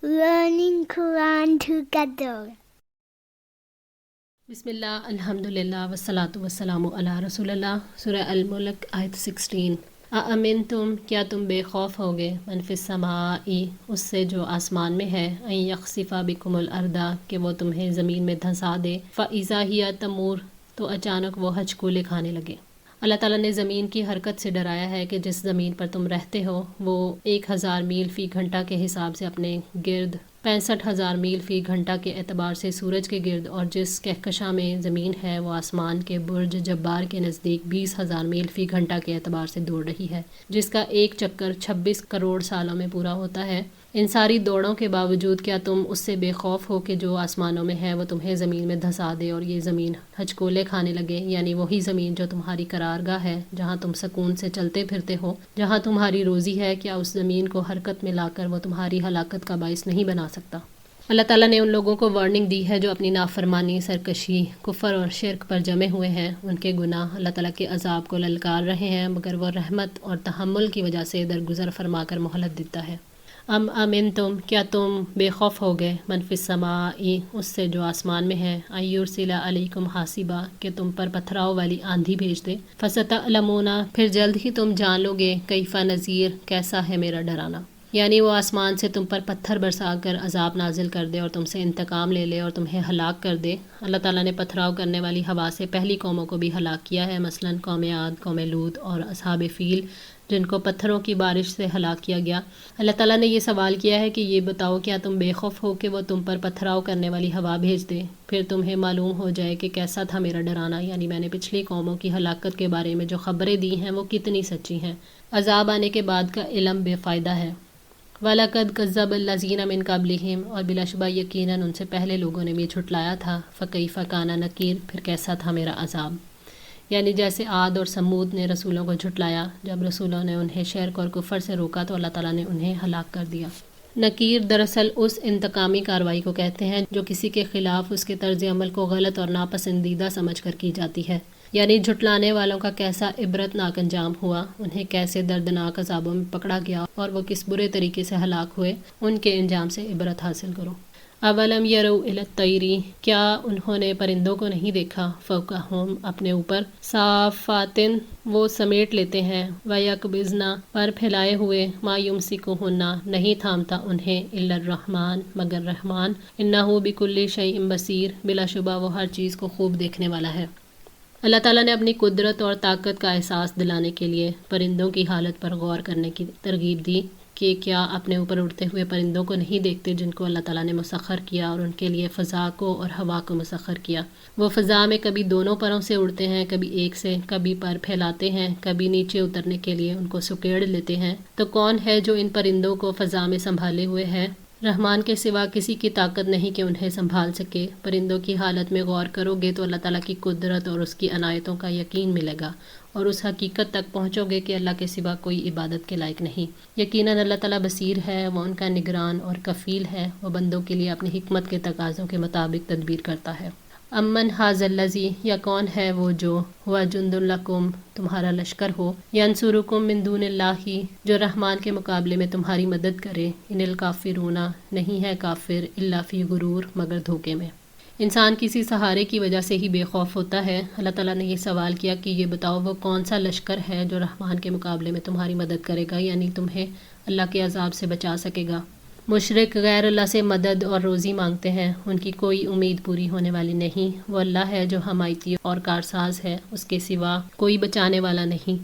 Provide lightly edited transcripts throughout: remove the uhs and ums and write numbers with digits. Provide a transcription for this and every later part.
learning Quran together. بسم اللہ الحمدللہ والصلاۃ والسلام علی رسول اللہ. سورہ الملک آیت 16. اَأَمِنْتُمْ کیا تم بے خوف ہوگے من فی السماء اس سے جو آسمان میں ہے ان یخسف بکم الارض کہ وہ تمہیں زمین میں دھنسا دے فاذا ہی تمور تو اچانک وہ ہچکولے کھانے لگے. اللہ تعالیٰ نے زمین کی حرکت سے ڈرایا ہے کہ جس زمین پر تم رہتے ہو وہ 1000 میل فی گھنٹہ کے حساب سے اپنے گرد 65,000 میل فی گھنٹہ کے اعتبار سے سورج کے گرد، اور جس کہکشاں میں زمین ہے وہ آسمان کے برج جبار کے نزدیک 20,000 میل فی گھنٹہ کے اعتبار سے دوڑ رہی ہے، جس کا ایک چکر 26 کروڑ سالوں میں پورا ہوتا ہے. ان ساری دوڑوں کے باوجود کیا تم اس سے بے خوف ہو کہ جو آسمانوں میں ہے وہ تمہیں زمین میں دھسا دے اور یہ زمین ہچکولے کھانے لگے؟ یعنی وہی زمین جو تمہاری قرارگاہ ہے، جہاں تم سکون سے چلتے پھرتے ہو، جہاں تمہاری روزی ہے، کیا اس زمین کو حرکت میں لا کر وہ تمہاری ہلاکت کا باعث نہیں بنا سکتا؟ اللہ تعالیٰ نے ان لوگوں کو وارننگ دی ہے جو اپنی نافرمانی، سرکشی، کفر اور شرک پر جمے ہوئے ہیں. ان کے گناہ اللہ تعالیٰ کے عذاب کو للکار رہے ہیں، مگر وہ رحمت اور تحمل کی وجہ سے درگزر فرما کر مہلت دیتا ہے. ام امنتم کیا تم بے خوف ہو گئے من فی السماء اس سے جو آسمان میں ہے ان یرسل علیکم حاصبا کہ تم پر پتھراؤ والی آندھی بھیج دے فستعلمون پھر جلد ہی تم جان لو گے کیفا نذیر کیسا ہے میرا ڈرانا. یعنی وہ آسمان سے تم پر پتھر برسا کر عذاب نازل کر دے اور تم سے انتقام لے لے اور تمہیں ہلاک کر دے. اللہ تعالیٰ نے پتھراؤ کرنے والی ہوا سے پہلی قوموں کو بھی ہلاک کیا ہے، مثلا قوم عاد، قوم لوط اور اصحاب فیل، جن کو پتھروں کی بارش سے ہلاک کیا گیا. اللہ تعالیٰ نے یہ سوال کیا ہے کہ یہ بتاؤ کیا تم بے خوف ہو کہ وہ تم پر پتھراؤ کرنے والی ہوا بھیج دے، پھر تمہیں معلوم ہو جائے کہ کیسا تھا میرا ڈرانا. یعنی میں نے پچھلی قوموں کی ہلاکت کے بارے میں جو خبریں دی ہیں وہ کتنی سچی ہیں. عذاب آنے کے بعد کا علم بے فائدہ ہے. وَلَقَدْ كَذَّبَ الَّذِينَ مِن قَبْلِهِمْ اور بلا شبہ یقیناً ان سے پہلے لوگوں نے بھی جھٹلایا تھا. فَكَيْفَ كَانَ نَكِيرٌ پھر کیسا تھا میرا عذاب. یعنی جیسے عاد اور سمود نے رسولوں کو جھٹلایا، جب رسولوں نے انہیں شرک اور کفر سے روکا تو اللہ تعالیٰ نے انہیں ہلاک کر دیا. نکیر دراصل اس انتقامی کارروائی کو کہتے ہیں جو کسی کے خلاف اس کے طرز عمل کو غلط اور ناپسندیدہ سمجھ کر کی جاتی ہے. یعنی جھٹلانے والوں کا کیسا عبرت ناک انجام ہوا، انہیں کیسے دردناک عذابوں میں پکڑا گیا اور وہ کس برے طریقے سے ہلاک ہوئے، ان کے انجام سے عبرت حاصل کرو. اولم یروا الی الطیر کیا انہوں نے پرندوں کو نہیں دیکھا فوقہم اپنے اوپر صافات وہ سمیٹ لیتے ہیں ویقبضن پر پھیلائے ہوئے ما یمسکہن نہیں تھامتا انہیں الا الرحمن مگر رحمان انہ بکل شیء بصیر بلا شبہ وہ ہر چیز کو خوب دیکھنے والا ہے. اللہ تعالیٰ نے اپنی قدرت اور طاقت کا احساس دلانے کے لیے پرندوں کی حالت پر غور کرنے کی ترغیب دی کہ کیا اپنے اوپر اڑتے ہوئے پرندوں کو نہیں دیکھتے جن کو اللہ تعالیٰ نے مسخر کیا اور ان کے لیے فضا کو اور ہوا کو مسخر کیا. وہ فضا میں کبھی دونوں پروں سے اڑتے ہیں، کبھی ایک سے، کبھی پر پھیلاتے ہیں، کبھی نیچے اترنے کے لیے ان کو سکیڑ لیتے ہیں. تو کون ہے جو ان پرندوں کو فضا میں سنبھالے ہوئے ہے؟ رحمان کے سوا کسی کی طاقت نہیں کہ انہیں سنبھال سکے. پرندوں کی حالت میں غور کرو گے تو اللہ تعالیٰ کی قدرت اور اس کی عنایتوں کا یقین ملے گا اور اس حقیقت تک پہنچو گے کہ اللہ کے سوا کوئی عبادت کے لائق نہیں. یقیناً اللہ تعالیٰ بصیر ہے، وہ ان کا نگران اور کفیل ہے، وہ بندوں کے لیے اپنی حکمت کے تقاضوں کے مطابق تدبیر کرتا ہے. امن ھذا الذی یا کون ہے وہ جو ہوا جند لکم تمہارا لشکر ہو، ینصرکم من دون اللہ جو رحمان کے مقابلے میں تمہاری مدد کرے. ان الکافرون نہیں ہے کافر الا فی غرور مگر دھوکے میں. انسان کسی سہارے کی وجہ سے ہی بے خوف ہوتا ہے. اللہ تعالیٰ نے یہ سوال کیا کہ یہ بتاؤ وہ کون سا لشکر ہے جو رحمان کے مقابلے میں تمہاری مدد کرے گا، یعنی تمہیں اللہ کے عذاب سے بچا سکے گا. مشرک غیر اللہ سے مدد اور روزی مانگتے ہیں، ان کی کوئی امید پوری ہونے والی نہیں. وہ اللہ ہے جو حمایتی اور کارساز ہے، اس کے سوا کوئی بچانے والا نہیں.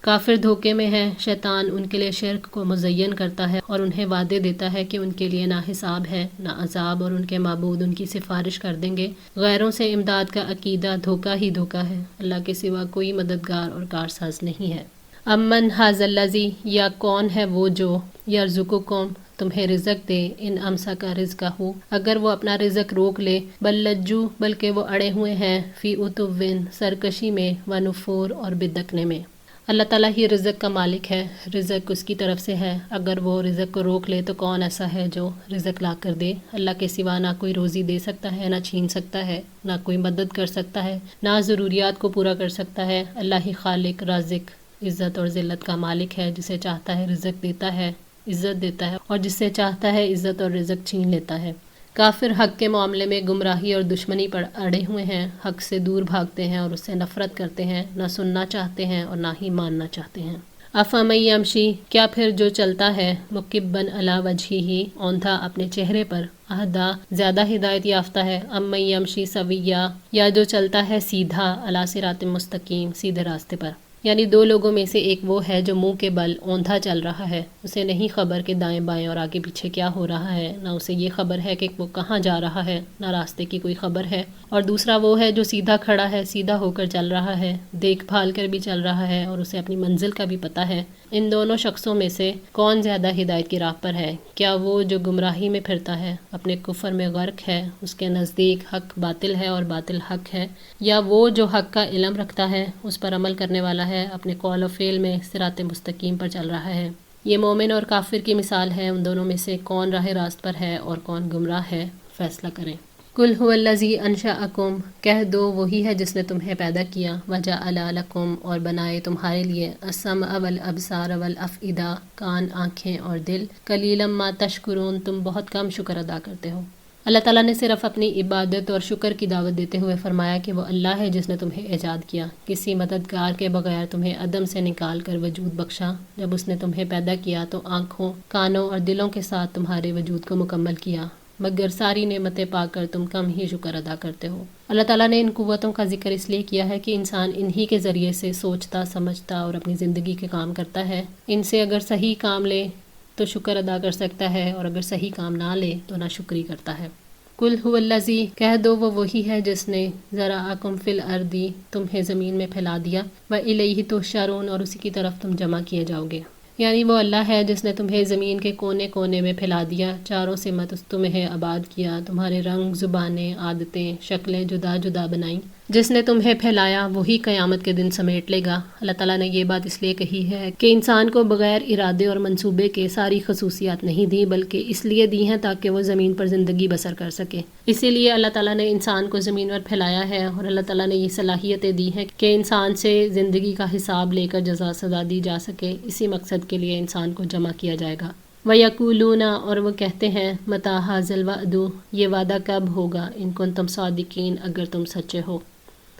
کافر دھوکے میں ہے، شیطان ان کے لیے شرک کو مزین کرتا ہے اور انہیں وعدے دیتا ہے کہ ان کے لیے نہ حساب ہے نہ عذاب اور ان کے معبود ان کی سفارش کر دیں گے. غیروں سے امداد کا عقیدہ دھوکہ ہی دھوکہ ہے، اللہ کے سوا کوئی مددگار اور کارساز نہیں ہے. امن ھذا الذی یا کون ہے وہ جو یرزقکم تمہیں رزق دے ان امسک رزقہ اگر وہ اپنا رزق روک لے بل لجو بلکہ وہ اڑے ہوئے ہیں فی عتوٍ سرکشی میں ونفور اور بدکنے میں. اللہ تعالیٰ ہی رزق کا مالک ہے، رزق اس کی طرف سے ہے. اگر وہ رزق کو روک لے تو کون ایسا ہے جو رزق لا کر دے؟ اللہ کے سوا نہ کوئی روزی دے سکتا ہے، نہ چھین سکتا ہے، نہ کوئی مدد کر سکتا ہے، نہ ضروریات کو پورا کر سکتا ہے. اللہ ہی خالق، رازق، عزت اور ذلت کا مالک ہے، جسے چاہتا ہے رزق دیتا ہے، عزت دیتا ہے اور جس سے چاہتا ہے عزت اور رزق چھین لیتا ہے۔ کافر حق کے معاملے میں گمراہی اور دشمنی پر اڑے ہوئے ہیں، حق سے دور بھاگتے ہیں اور اس سے نفرت کرتے ہیں، نہ سننا چاہتے ہیں اور نہ ہی ماننا چاہتے ہیں۔ افمن یمشی، کیا پھر جو چلتا ہے، مکبن علی وجہہ، اوندھا اپنے چہرے پر، اہدا زیادہ ہدایت یافتہ ہے، امن یمشی سویا، یا جو چلتا ہے سیدھا، علی صراط مستقیم، سیدھے راستے پر۔ یعنی دو لوگوں میں سے ایک وہ ہے جو منہ کے بل اوندھا چل رہا ہے، اسے نہیں خبر کہ دائیں بائیں اور آگے پیچھے کیا ہو رہا ہے، نہ اسے یہ خبر ہے کہ وہ کہاں جا رہا ہے، نہ راستے کی کوئی خبر ہے۔ اور دوسرا وہ ہے جو سیدھا کھڑا ہے، سیدھا ہو کر چل رہا ہے، دیکھ بھال کر بھی چل رہا ہے اور اسے اپنی منزل کا بھی پتہ ہے۔ ان دونوں شخصوں میں سے کون زیادہ ہدایت کی راہ پر ہے؟ کیا وہ جو گمراہی میں پھرتا ہے، اپنے کفر میں غرق ہے، اس کے نزدیک حق باطل ہے اور باطل حق ہے، یا وہ جو حق کا علم رکھتا ہے، اس پر عمل کرنے والا ہے، اپنے قول و فعل میں صراط مستقیم پر چل رہا ہے؟ یہ مومن اور کافر کی مثال ہے، ان دونوں میں سے کون راہ راست پر ہے اور کون گمراہ ہے، فیصلہ کریں۔ قل هو الذی انشأکم، کہہ دو وہی ہے جس نے تمہیں پیدا کیا، وجعل لکم، اور بنائے تمہارے لیے، السمع والابصار والافئدہ، کان، آنکھیں اور دل، قلیلا ما تشکرون، تم بہت کم شکر ادا کرتے ہو۔ اللہ تعالیٰ نے صرف اپنی عبادت اور شکر کی دعوت دیتے ہوئے فرمایا کہ وہ اللہ ہے جس نے تمہیں ایجاد کیا، کسی مددگار کے بغیر تمہیں عدم سے نکال کر وجود بخشا۔ جب اس نے تمہیں پیدا کیا تو آنکھوں، کانوں اور دلوں کے ساتھ تمہارے وجود کو مکمل کیا، مگر ساری نعمتیں پا کر تم کم ہی شکر ادا کرتے ہو۔ اللہ تعالیٰ نے ان قوتوں کا ذکر اس لیے کیا ہے کہ انسان انہی کے ذریعے سے سوچتا، سمجھتا اور اپنی زندگی کے کام کرتا ہے۔ ان سے اگر صحیح کام لے تو شکر ادا کر سکتا ہے، اور اگر صحیح کام نہ لے تو ناشکری کرتا ہے۔ قل هو الذی، کہہ دو وہ وہی ہے جس نے ذرأکم فی الارض، تمہیں زمین میں پھیلا دیا، والیہ تحشرون، اور اسی کی طرف تم جمع کیے جاؤ گے۔ یعنی وہ اللہ ہے جس نے تمہیں زمین کے کونے کونے میں پھیلا دیا، چاروں سمت تمہیں آباد کیا، تمہارے رنگ، زبانیں، عادتیں، شکلیں جدا جدا بنائیں۔ جس نے تمہیں پھیلایا وہی قیامت کے دن سمیٹ لے گا۔ اللہ تعالیٰ نے یہ بات اس لیے کہی ہے کہ انسان کو بغیر ارادے اور منصوبے کے ساری خصوصیات نہیں دی، بلکہ اس لیے دی ہیں تاکہ وہ زمین پر زندگی بسر کر سکے۔ اسی لیے اللہ تعالیٰ نے انسان کو زمین پر پھیلایا ہے، اور اللہ تعالیٰ نے یہ صلاحیتیں دی ہیں کہ انسان سے زندگی کا حساب لے کر جزا سزا دی جا سکے۔ اسی مقصد کے لیے انسان کو جمع کیا جائے گا۔ وَيَقُولُونَ، اور وہ کہتے ہیں، مَتَىٰ هَٰذَا الْوَعْدُ، یہ وعدہ کب ہوگا، إِن كُنتُمْ صَادِقِينَ، اگر تم سچے ہو۔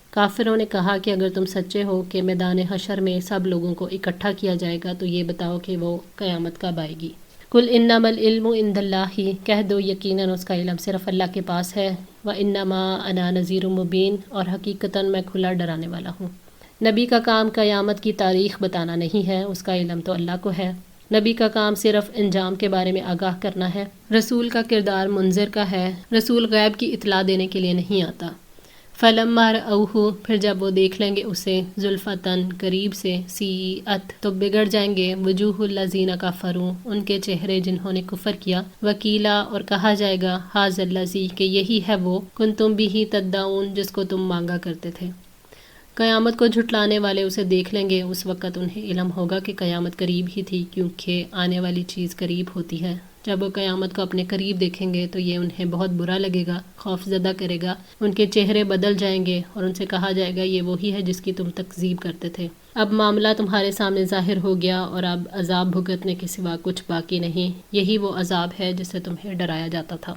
کافروں نے کہا کہ اگر تم سچے ہو کہ میدان حشر میں سب لوگوں کو اکٹھا کیا جائے گا تو یہ بتاؤ کہ وہ قیامت کب آئے گی۔ قل انما العلم عند اللہ، کہہ دو یقیناً اس کا علم صرف اللہ کے پاس ہے، وانما انا نذیر مبین، اور حقیقتاً میں کھلا ڈرانے والا ہوں۔ نبی کا کام قیامت کی تاریخ بتانا نہیں ہے، اس کا علم تو اللہ کو ہے۔ نبی کا کام صرف انجام کے بارے میں آگاہ کرنا ہے۔ رسول کا کردار منذر کا ہے، رسول غیب کی اطلاع دینے کے لیے نہیں آتا۔ فَلَمَّا رَأَوْهُ، پھر جب وہ دیکھ لیں گے اسے، زُلْفَةً، قریب سے، سیئت، تو بگڑ جائیں گے، وجوہ الذین کفروا، ان کے چہرے جنہوں نے کفر کیا، وقیلا، اور کہا جائے گا، ھذا الذی، کہ یہی ہے وہ، کنتم بہ تدعون، جس کو تم مانگا کرتے تھے۔ قیامت کو جھٹلانے والے اسے دیکھ لیں گے، اس وقت انہیں علم ہوگا کہ قیامت قریب ہی تھی، کیونکہ آنے والی چیز قریب ہوتی ہے۔ جب وہ قیامت کو اپنے قریب دیکھیں گے تو یہ انہیں بہت برا لگے گا، خوف زدہ کرے گا، ان کے چہرے بدل جائیں گے، اور ان سے کہا جائے گا یہ وہی ہے جس کی تم تکذیب کرتے تھے۔ اب معاملہ تمہارے سامنے ظاہر ہو گیا، اور اب عذاب بھگتنے کے سوا کچھ باقی نہیں، یہی وہ عذاب ہے جس سے تمہیں ڈرایا جاتا تھا۔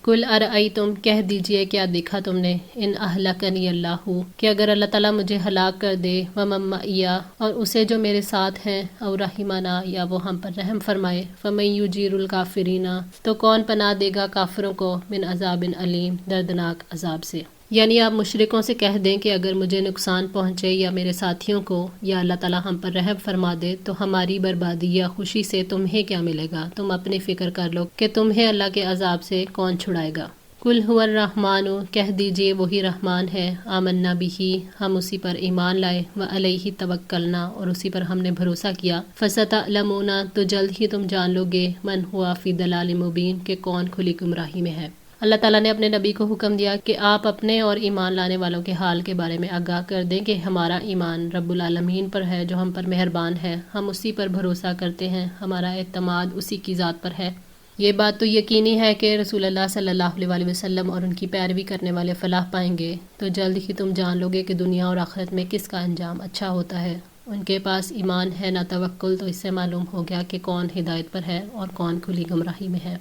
قل ارأیتم، کہہ دیجئے کیا دیکھا تم نے، ان اہلکنی اللہ، کہ اگر اللہ تعالیٰ مجھے ہلاک کر دے، ومن معی، اور اسے جو میرے ساتھ ہیں، او رحمنا، یا وہ ہم پر رحم فرمائے، فمن یجیر الکافرین، تو کون پناہ دے گا کافروں کو، من عذاب علیم، دردناک عذاب سے۔ یعنی آپ مشرکوں سے کہہ دیں کہ اگر مجھے نقصان پہنچے یا میرے ساتھیوں کو، یا اللہ تعالیٰ ہم پر رحم فرما دے، تو ہماری بربادی یا خوشی سے تمہیں کیا ملے گا، تم اپنی فکر کر لو کہ تمہیں اللہ کے عذاب سے کون چھڑائے گا۔ قل هو الرحمن، کہہ دیجئے وہی رحمان ہے، آمنا بہ، ہم اسی پر ایمان لائے، وعلیہ توکلنا، اور اسی پر ہم نے بھروسہ کیا، فستعلمون، تو جلد ہی تم جان لو گے، من ہوا فی ضلال مبین، کہ کون کھلی گمراہی میں ہے۔ اللہ تعالیٰ نے اپنے نبی کو حکم دیا کہ آپ اپنے اور ایمان لانے والوں کے حال کے بارے میں آگاہ کر دیں کہ ہمارا ایمان رب العالمین پر ہے جو ہم پر مہربان ہے، ہم اسی پر بھروسہ کرتے ہیں، ہمارا اعتماد اسی کی ذات پر ہے۔ یہ بات تو یقینی ہے کہ رسول اللہ صلی اللہ علیہ وسلم اور ان کی پیروی کرنے والے فلاح پائیں گے، تو جلد ہی تم جان لو گے کہ دنیا اور آخرت میں کس کا انجام اچھا ہوتا ہے ان کے پاس ایمان ہے نہ توکل، تو اس سے معلوم ہو گیا کہ کون ہدایت پر ہے اور کون کھلی گمراہی میں ہے۔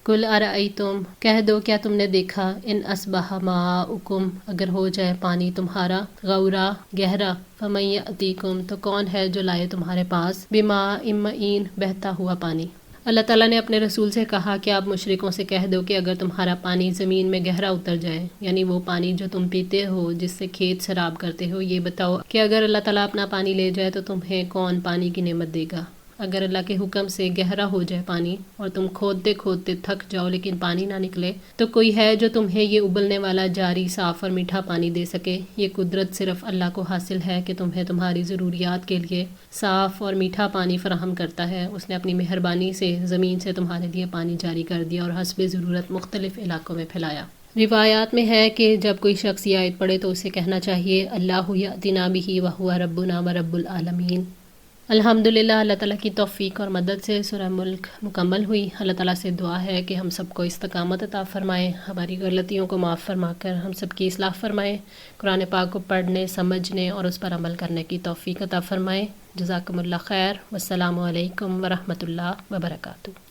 کل ارأیتم، کہہ دو کیا تم نے دیکھا، ان اصبح ماؤکم، اگر ہو جائے پانی تمہارا، غورا گہرا، فمن یأتیکم، تو کون ہے جو لائے تمہارے پاس، بماء معین، بہتا ہوا پانی۔ اللہ تعالیٰ نے اپنے رسول سے کہا کہ آپ مشرکوں سے کہہ دو کہ اگر تمہارا پانی زمین میں گہرا اتر جائے، یعنی وہ پانی جو تم پیتے ہو جس سے کھیت سیراب کرتے ہو، یہ بتاؤ کہ اگر اللہ تعالیٰ اپنا پانی لے جائے تو تمہیں کون پانی کی نعمت دے گا۔ اگر اللہ کے حکم سے گہرا ہو جائے پانی اور تم کھودتے کھودتے تھک جاؤ لیکن پانی نہ نکلے، تو کوئی ہے جو تمہیں یہ ابلنے والا جاری صاف اور میٹھا پانی دے سکے؟ یہ قدرت صرف اللہ کو حاصل ہے کہ تمہیں تمہاری ضروریات کے لیے صاف اور میٹھا پانی فراہم کرتا ہے۔ اس نے اپنی مہربانی سے زمین سے تمہارے لیے پانی جاری کر دیا اور حسب ضرورت مختلف علاقوں میں پھیلایا۔ روایات میں ہے کہ جب کوئی شخص یہ آیت پڑھے تو اسے کہنا چاہیے اللہ یأتینا بہ وہو ربنا ورب العالمین۔ الحمدللہ، اللہ تعالیٰ کی توفیق اور مدد سے سورہ ملک مکمل ہوئی۔ اللہ تعالیٰ سے دعا ہے کہ ہم سب کو استقامت عطا فرمائے، ہماری غلطیوں کو معاف فرما کر ہم سب کی اصلاح فرمائے، قرآن پاک کو پڑھنے، سمجھنے اور اس پر عمل کرنے کی توفیق عطا فرمائے۔ جزاکم اللہ خیر، والسلام علیکم ورحمۃ اللہ وبرکاتہ۔